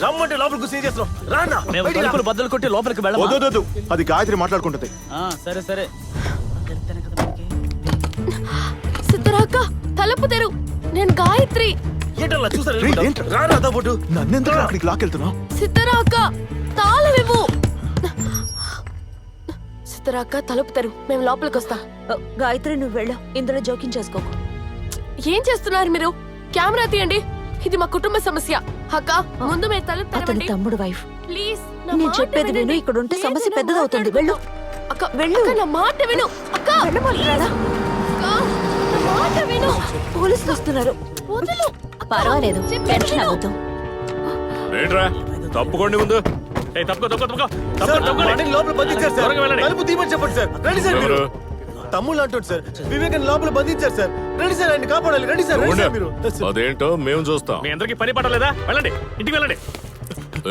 రమ్మంటే లోపలికి కూర్చొని చేస్తున్నాం రానా తలుపులు బద్దలు కొట్టి లోపలికి వెళ్ళమా? వద్దు అది గాయత్రి మాట్లాడుకుంటుంది. సరే సరే. సిద్ధరాక తలుపు తెరు. నేను గాయత్రి. ఏంటలా చూసారు రానా తోబుట్టు నన్నెందుకు అక్కడికి లాకెళ్తున్నావు? సిద్ధరాక తాళమివ్వు. సిద్ధరాక తలుపు తెరు, మేము లోపలికి వస్తాం. గాయత్రి నువ్వు వెళ్ళు, ఇందులో జోక్యం చేసుకోకు. ఏం చేస్తున్నారు మీరు? కెమెరా తీయండి, ఇది మా కుటుంబ సమస్య. అక్క ముందు మీరు తలుపు అతని తెరవండి తమ్ముడు వైఫ్. ప్లీజ్. నేను చెప్పేది విను, ఇక్కడ ఉంటే సమస్య పెద్దదవుతుంది. వెళ్ళు అక్క, వెళ్ళు. నా మాట విను అక్క. వెళ్ళమంటున్నాడా? నా మాట విను. పోలీసులు వస్తున్నారు. వదులు. పర్వాలేదు, టెన్షన్ అవ్వద్దు. ఏంట్రా తప్పుకోండి ముందు. లోపల బంధించారు సార్. తలుపు తీయమని చెప్పండి సార్. రండి సార్ మీరు. తమ్ముళ్ళు అంటాడు సార్. వివేకన్ లోపల బంధించారు సార్. రండి సార్, ఆయన కాపాడాలి. రండి సార్, రండి సార్ మీరు. అదేంటో మేము చూస్తాం. మీ అందరికి పని పడలేదా? వెళ్ళండి, ఇంటికి వెళ్ళండి.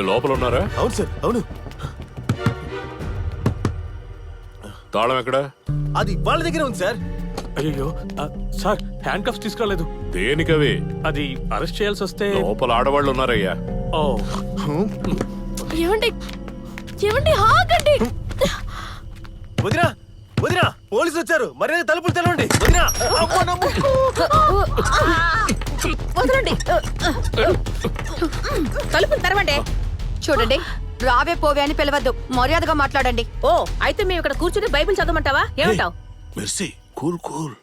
లోపల ఉన్నారా? అవును సార్, అవును. తాళం ఎక్కడ? అది వాళ్ళ దగ్గర ఉంది సార్. అయ్యో సార్, హ్యాండ్ కఫ్స్ తీసుకురాలేదు. దేనికవి? అది అరెస్ట్ చేయాల్సి వస్తే. లోపల ఆడవాళ్ళు ఉన్నారయ్యా. ఓ ఏమండి ఏమండి ఆగండి. వదినా వదినా, పోలీసులు వచ్చారు. మర్యాద తలుపులు తెరవండి వదినా. వదలండి, తలుపులు తెరవండి. చూడండి, రావే పోవే అని పిలవద్దు, మర్యాదగా మాట్లాడండి. ఓ అయితే మేము ఇక్కడ కూర్చుని బైబిల్ చదవమంటావా? ఏమంటావు? Mercy, cool cool.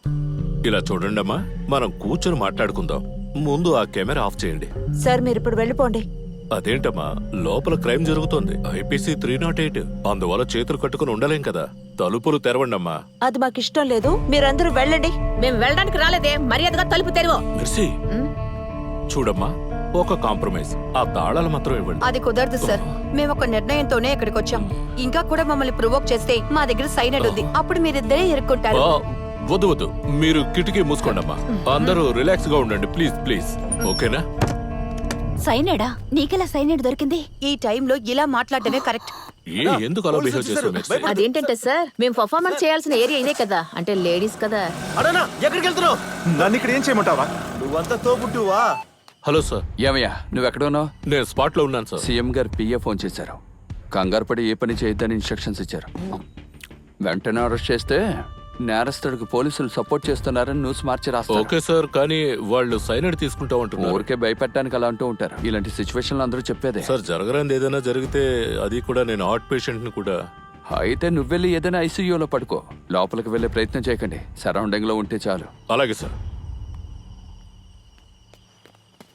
ఇలా చూడండి అమ్మా, మనం కూర్చొని మాట్లాడుకుందాం. ముందు ఆ కెమెరా ఆఫ్ చేయండి. సార్ మీరు ఇప్పుడు వెళ్ళిపోండి. అదేంటమ్మా, లోపల క్రైమ్ జరుగుతోంది. ఐపీసీ 308. అందువల్ల చేతులు కట్టుకుని ఉండలేం కదా. తలుపులు తెరవండమ్మా. అది మాకు ఇష్టం లేదు, మీరందరూ వెళ్ళండి. మేము వెళ్ళడానికి రాలేదే, మర్యాదగా తలుపు తెరువు. మెర్సీ, చూడమ్మా, ఒక కాంప్రమైజ్. ఆ తాళాలు మాత్రం ఇవ్వండి. అది కుదరదు సార్, మేము ఒక నిర్ణయంతోనే ఇక్కడికి వచ్చాం. ఇంకా కూడా మమ్మల్ని ప్రొవోక్ చేస్తే మా దగ్గర సైనడ్ ఉంది, అప్పుడు మీరిద్దరే ఇరుక్కుంటారు. వద్దు వద్దు, మీరు కిటికీ మూసుకోండమ్మా. అందరూ రిలాక్స్ గా ఉండండి ప్లీజ్ ప్లీజ్. ఓకేనా? సైనడా? నీకెలా సైనడ్ దొరికింది? ఈ టైంలో ఇలా మాట్లాడటమే కరెక్ట్. ఎందుకు అలా బిహేవ్ చేస్తున్నారు? అదేంటంటే సార్, మేము పర్ఫార్మెన్స్ చేయాల్సిన ఏరియా ఇదే కదా, అంటే లేడీస్ కదా. అడనా, ఎక్కడికి వెళ్తున్నావు? నన్ను ఇక్కడ ఏం చేయమంటావా? నువ్వంతా తోబుట్టువా? Hello sir. ఏమయ్యా నువ్వెక్కడున్నావు? నేను స్పాట్ లో ఉన్నాను సార్. సీఎం గారు పిఏ ఫోన్ చేశారు. కంగారు పడి ఏ పని చేయొద్దని ఇన్స్ట్రక్షన్స్ ఇచ్చారు. వెంటనే అరెస్ట్ చేస్తే నేరస్తుడికి పోలీసులు సపోర్ట్ చేస్తున్నారని న్యూస్ మార్చి రాస్తారు. ఓకే సార్, కానీ వాళ్ళు సైనడ్ తీసుకుంటా ఉంటున్నారు. ఊరికే భయపెట్టడానికి అలా అంటూ ఉంటారు. ఇలాంటి సిచ్యువేషన్లు అందరూ చెప్పేదే సార్. జరగరాంది ఏదైనా జరిగితే, అది కూడా నేను హార్ట్ పేషెంట్ ని కూడా. అయితే నువ్వెళ్ళి ఏదైనా ఐసీయూలో పడుకో. లోపలికి వెళ్లే ప్రయత్నం చేయకండి, సరౌండింగ్ లో ఉంటే చాలు. అలాగే సార్.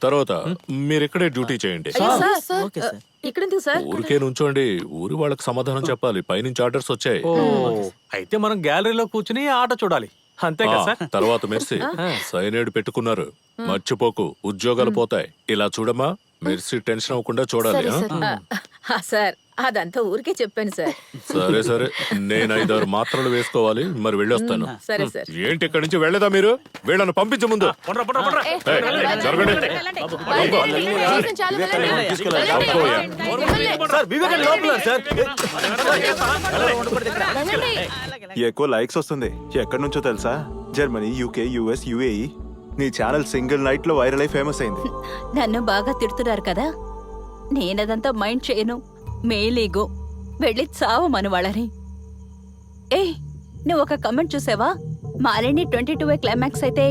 తర్వాత మీరు ఇక్కడే డ్యూటీ చేయండి. ఇక్కడ సార్ ఊరికే నుంచోండి, ఊరి వాళ్ళకి సమాధానం చెప్పాలి. పైనుంచి ఆర్డర్స్ వచ్చాయి. అయితే మనం గ్యాలరీలో కూర్చుని ఆట చూడాలి, అంతే కదా సార్? తర్వాత మెర్సీ సైనైడ్ పెట్టుకున్నారు, మర్చిపోకు, ఉద్యోగాలు పోతాయి. ఇలా చూడమ్మా, మెర్సీ టెన్షన్ అవ్వకుండా చూడాలి. సార్ అదంతా ఊరికే చెప్పాను సార్. సరే సరే, నేను 5-6 మాత్రలు వేసుకోవాలి, మరి వెళ్ళొస్తాను. సరే సార్. ఏంటి ఇక్కడి నుంచి వెళ్ళదా మీరు? వీళ్ళని పంపించే ముందు జరగండి. సార్, వివేకన్ లోపల సార్. ఎక్కువ లైక్స్ వస్తుంది. ఎక్కడి నుంచో తెలుసా? Germany, UK, US, UAE. నీ ఛానల్ సింగిల్ నైట్ లో వైరల్ అయి ఫేమస్ అయింది. నన్ను బాగా తిడుతున్నారు కదా, నేనదంతా మైండ్ చేయను. మేలీగో వెళ్ళి చావమను వాళ్ళని. ఏ నువ్వు ఒక కమెంట్ చూసావా? మాలిని 22 క్లైమాక్స్ అయితే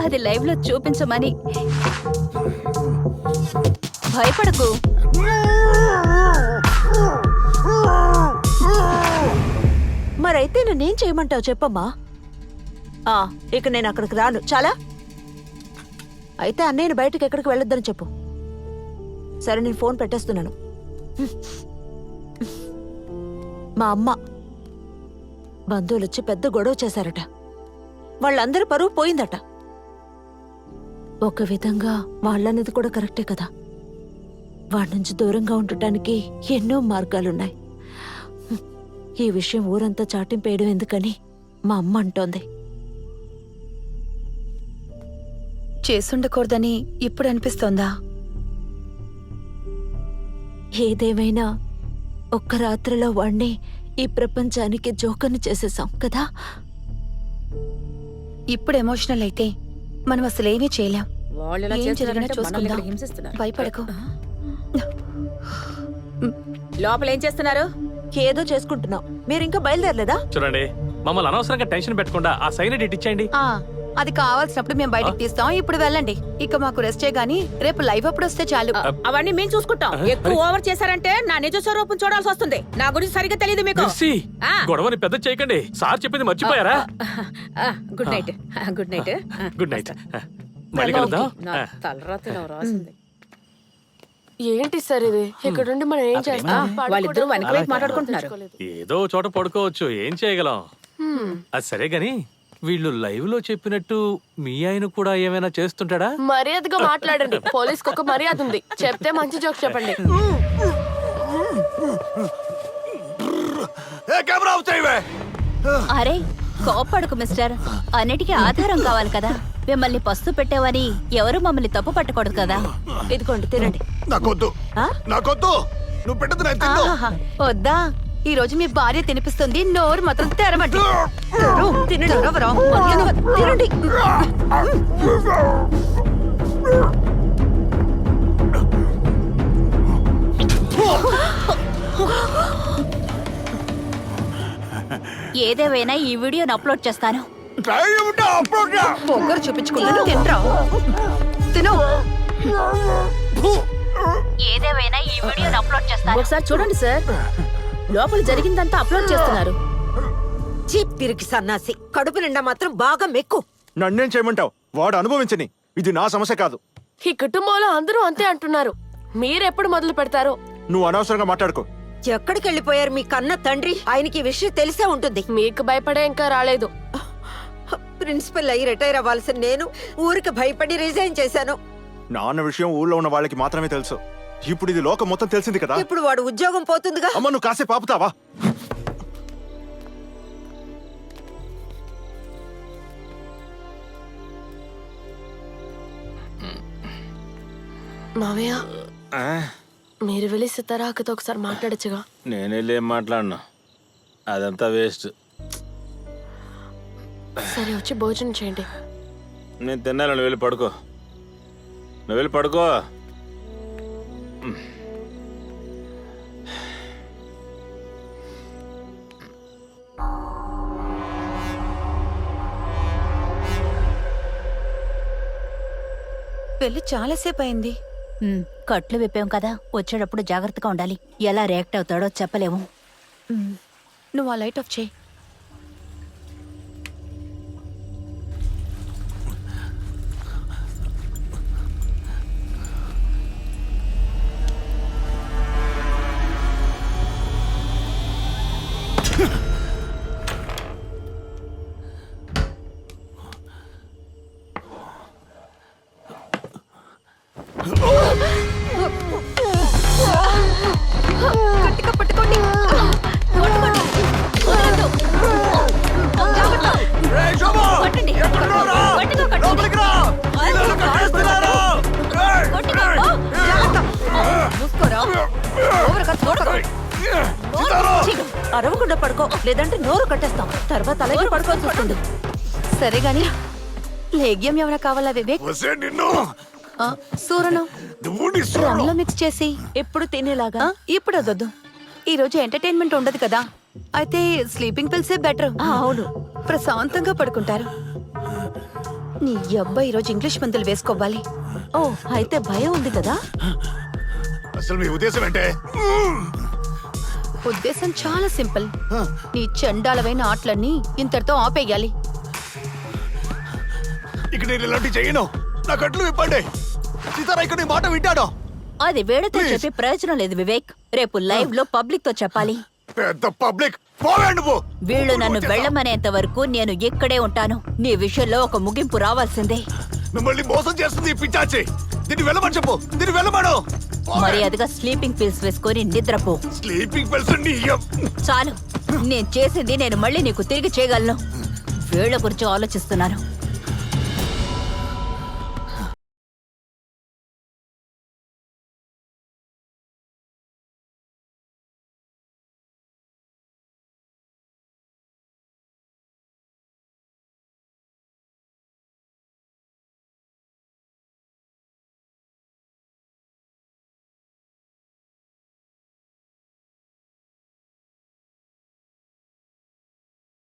అది లైవ్ లో చూపించమని. భయపడకు. మరైతే నేనేం చేయమంటావు చెప్పమ్మా? ఇక నేను అక్కడికి రాను, చాలా. అయితే అన్నయ్యను బయటకు ఎక్కడికి వెళ్ళొద్దని చెప్పు. సరే, నేను ఫోన్ పెట్టేస్తున్నాను. మా అమ్మ బంధువులు వచ్చి పెద్ద గొడవ చేశారట. వాళ్ళందరి పరువు పోయిందట. ఒక విధంగా వాళ్ళనేది కూడా కరెక్టే కదా. వాడి నుంచి దూరంగా ఉండటానికి ఎన్నో మార్గాలున్నాయి. ఈ విషయం ఊరంతా చాటింపేయడం ఎందుకని మా అమ్మ అంటోంది. చేసుండకూడదని ఇప్పుడు అనిపిస్తోందా? ఏదేమైనా ఒక్క రాత్రిలో వాణ్ణి ఈ ప్రపంచానికి జోకర్ని చేసేసాం కదా. ఇప్పుడు ఎమోషనల్ అయితే మనం అసలేమీ చేయలేం. ఏం జరిగినా చూసుకుందాం. భయపడకు. లోపల ఏం చేస్తున్నారు? ఏదో చేసుకుంటున్నాం. మీరు ఇంకా బయలుదేరలేదా? చూడండి, మమ్మల్ని అనవసరంగా టెన్షన్ పెట్టకుండా ఆ సైన్ ఎడిట్ ఇచ్చేయండి. అది కావాల్సినప్పుడు మేము బయటికి తీస్తాం. ఇప్పుడు వెళ్ళండి. ఇక మాకు రెస్టే గానీ రేపు లైవ్ అప్పుడు వస్తే చాలు. అవన్నీ మేము చూసుకుంటాం. ఎక్కువ ఓవర్ చేశారంటే నా నిజ స్వరూపం చూడాల్సి వస్తుంది. నా గురించి సరిగ్గా తెలియదు మీకు. మెర్సీ, గొడవని పెద్ద చేయకండి. సార్ చెప్పింది మర్చిపోయారా? Good night. Good night. Good night. మళ్ళీ కలుద్దాం. తలరాత్రి రాసింది. ఏంటి సార్ ఇది? ఇక్కడ నుండి మనం ఏం చేస్తాం? వాళ్ళిద్దరూ వెనక వైపు మాట్లాడుకుంటున్నారు. ఏదో చోట పడుకోవచ్చు, ఏం చేయగలం. అది సరే గాని వీళ్ళు లైవ్ లో చెప్పినట్టు మీ ఆయన కూడా ఏమైనా చేస్తుంటాడా? మర్యాదగా మాట్లాడండి. పోలీస్ కు ఒక మర్యాద ఉంది. చెప్తే మంచి జోక్ చెప్పండి. అరే కోపడకు మిస్టర్. అన్నిటికీ ఆధారం కావాలి కదా. మిమ్మల్ని పస్తు పెట్టావని ఎవరు మమ్మల్ని తప్పు పట్టకూడదు కదా. ఇదిగోండి తినండి. నాకొద్దు, నాకొద్దు. నువ్వు పెట్టదు నేను తిన్ను. వద్దా? ఈ రోజు మీ భార్య తినిపిస్తుంది. నోరు మాత్రం తెరవండి. తినండి. తినండి. ఏదేమైనా ఈ వీడియోని అప్లోడ్ చేస్తాను. పొగరు చూపించుకుంటాను. తినరా? తిను. ఏదేమైనా ఈ వీడియోని అప్లోడ్ చేస్తాను. ఒకసారి చూడండి సార్. లోపల జరిగిందంతా అప్లోడ్ చేస్తున్నారు. పిరికి సన్నాసి. కడుపు నిండా మాత్రం బాగా మెక్కు. నన్నేం చేయమంటావు? వాడు అనుభవించని. ఇది నా సమస్య కాదు. ఈ కుటుంబంలో అందరూ అంతే అంటున్నారు. మీరెప్పుడు మొదలు పెడతారు? నువ్వు అనవసరంగా మాట్లాడుకో. ఎక్కడికి వెళ్ళిపోయారు మీ కన్న తండ్రి? ఆయనకి ఈ విషయం తెలిసే ఉంటుంది. మీకు భయపడే ఇంకా రాలేదు. ప్రిన్సిపల్ అయ్యి రిటైర్ అవ్వాల్సిన నేను ఊరికి భయపడి రిజైన్ చేశాను. నాన్న విషయం ఊళ్ళో ఉన్న వాళ్ళకి మాత్రమే తెలుసు. ఇప్పుడు ఇది లోకం మొత్తం తెలిసింది కదా. ఇప్పుడు వాడు ఉద్యోగం పోతుందిగా. అమ్మ, నువ్వు కాసేపు ఆపుతావా? మావయ్య, మీరు వెళ్ళి సితారాకతో ఒకసారి మాట్లాడచ్చుగా. నేనేం మాట్లాడను, అదంతా వేస్ట్. సరే, వచ్చి భోజనం చేయండి. నేను తిన్నాను. నువ్వు వెళ్ళి పడుకో. నువ్వు వెళ్ళి పడుకో. పెళ్లి చాలాసేపు అయింది. కట్లు విప్పాం కదా. వచ్చేటప్పుడు జాగ్రత్తగా ఉండాలి. ఎలా రియాక్ట్ అవుతాడో చెప్పలేము. నువ్వు ఆ లైట్ ఆఫ్ చేయి. గట్టిగా పట్టుకోండి. అరవకుండా పడుకో, లేదంటే నోరు కట్టేస్తాం. తర్వాత అలాగే పడుకోవాల్సి వస్తుంది. సరే గాని లేగ్యం ఏమైనా కావాలా వివేక్? సూరను రంగులో మిక్స్ చేసి ఎప్పుడు తినేలాగా. ఇప్పుడు అదొద్దు. ఈ రోజు ఎంటర్టైన్మెంట్ ఉండదు కదా. అయితే స్లీపింగ్ పిల్సే బెటర్. అవును, ప్రశాంతంగా పడుకుంటారు. నీ అబ్బాయి ఈరోజు ఇంగ్లీష్ మందులు వేసుకోవాలి. ఓ, అయితే భయం ఉంది కదా. అసలు మీ ఉద్దేశం ఏంటే? ఉద్దేశం చాలా సింపుల్. నీ చండాలమైన ఆటలన్నీ ఇంతటితో ఆపేయాలి. ఇక నేను ఇలాంటి చెయ్యను. నా కట్లు విప్పండి. సీతారా ఇక్కడ నీ మాట వింటాడు. అది వేడితో చెప్పి ప్రయోజనం లేదు వివేక్. రేపు లైవ్ లో పబ్లిక్ తో చెప్పాలి. పెద్ద పబ్లిక్ పోవేండు పో. వీళ్ళు నన్ను వెళ్ళమనేంత వరకు నేను ఇక్కడే ఉంటాను. నీ విషయంలో ఒక ముగింపు రావాల్సిందే. మిమ్మల్ని మోసం చేస్తుంది ఈ పిచ్చాచి. దీన్ని వెళ్ళమని చెప్పు. దీన్ని వెళ్ళమను. మర్యాదగా స్లీపింగ్ పిల్స్ వేసుకొని నిద్రపో. స్లీపింగ్ పిల్స్ చాలు. నేను చేసింది నేను మళ్ళీ నీకు తిరిగి చేయగలను. వీళ్ళ గురించి ఆలోచిస్తున్నాను.